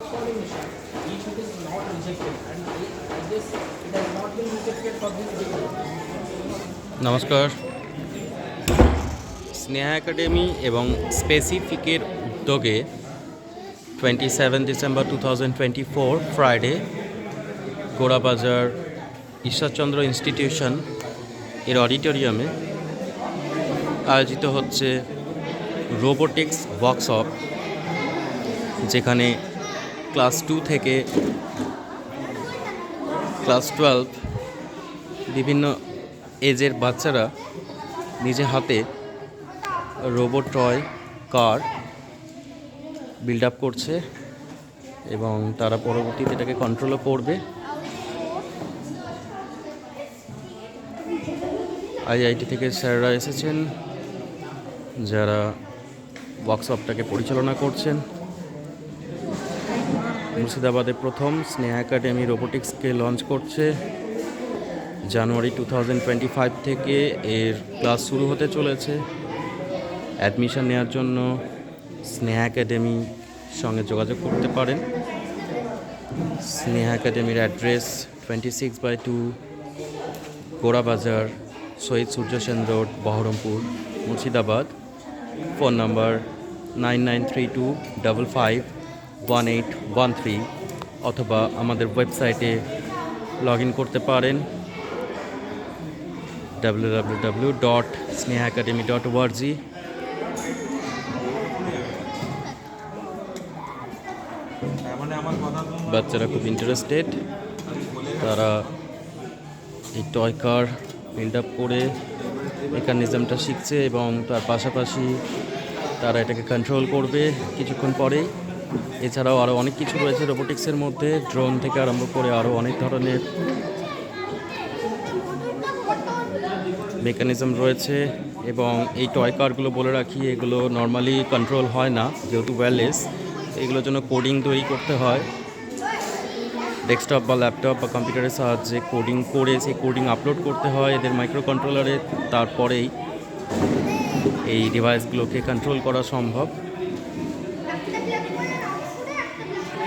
coordination. Each it is not rejected, and I guess it has not been rejected for this reason. নমস্কার। Sneha academy এবং স্পেসিফিকের উদ্যোগে 27 December 2024 Friday Gorabazar Ishwarchandra institution এর অডিটোরিয়ামে আয়োজিত হচ্ছে রোবোটিক্স ওয়ার্কশপ, যেখানে ক্লাস 2 থেকে ক্লাস 12 বিভিন্ন এজের বাচ্চারা নিজে হাতে robot toy car build up করছে এবং তারা পরবর্তীতে এটাকে কন্ট্রোলও করবে। আইআইটি থেকে স্যাররা এসেছেন যারা ওয়ার্কশপটাকে পরিচালনা করছেন। মুর্শিদাবাদে প্রথম স্নেহা একাডেমি রোবোটিক্সকে লঞ্চ করছে। জানুয়ারি 2025 থেকে এর ক্লাস শুরু হতে চলেছে। অ্যাডমিশন নেওয়ার জন্য স্নেহা একাডেমির সঙ্গে যোগাযোগ করতে পারেন। স্নেহা একাডেমির address 26/2 Gorabazar, Shahid Surya Sen road, Baharampur, Murshidabad. Phone number 9932551813 অথবা আমাদের ওয়েবসাইটে লগ ইন করতে পারেন www.snehaacademy.org। বাচ্চারা খুব ইন্টারেস্টেড, তারা এই টয় কার বিল্ড আপ করে মেকানিজমটা শিখছে এবং তার পাশাপাশি তারা এটাকে কন্ট্রোল করবে কিছুক্ষণ পরেই। এছাড়াও আরও অনেক কিছু রয়েছে রোবোটিক্সের মধ্যে, ড্রোন থেকে আরম্ভ করে আরও অনেক ধরনের মেকানিজম রয়েছে। এবং এই টয় কারগুলো বলে রাখি, এগুলো নর্মালি কন্ট্রোল হয় না, যেহেতু ওয়্যারলেস। এগুলোর জন্য কোডিং তৈরি করতে হয়, ডেস্কটপ বা ল্যাপটপ বা কম্পিউটারের সাহায্যে কোডিং করে সেই কোডিং আপলোড করতে হয় এদের মাইক্রো কন্ট্রোলারে। তারপরেই এই ডিভাইসগুলোকে কন্ট্রোল করা সম্ভব।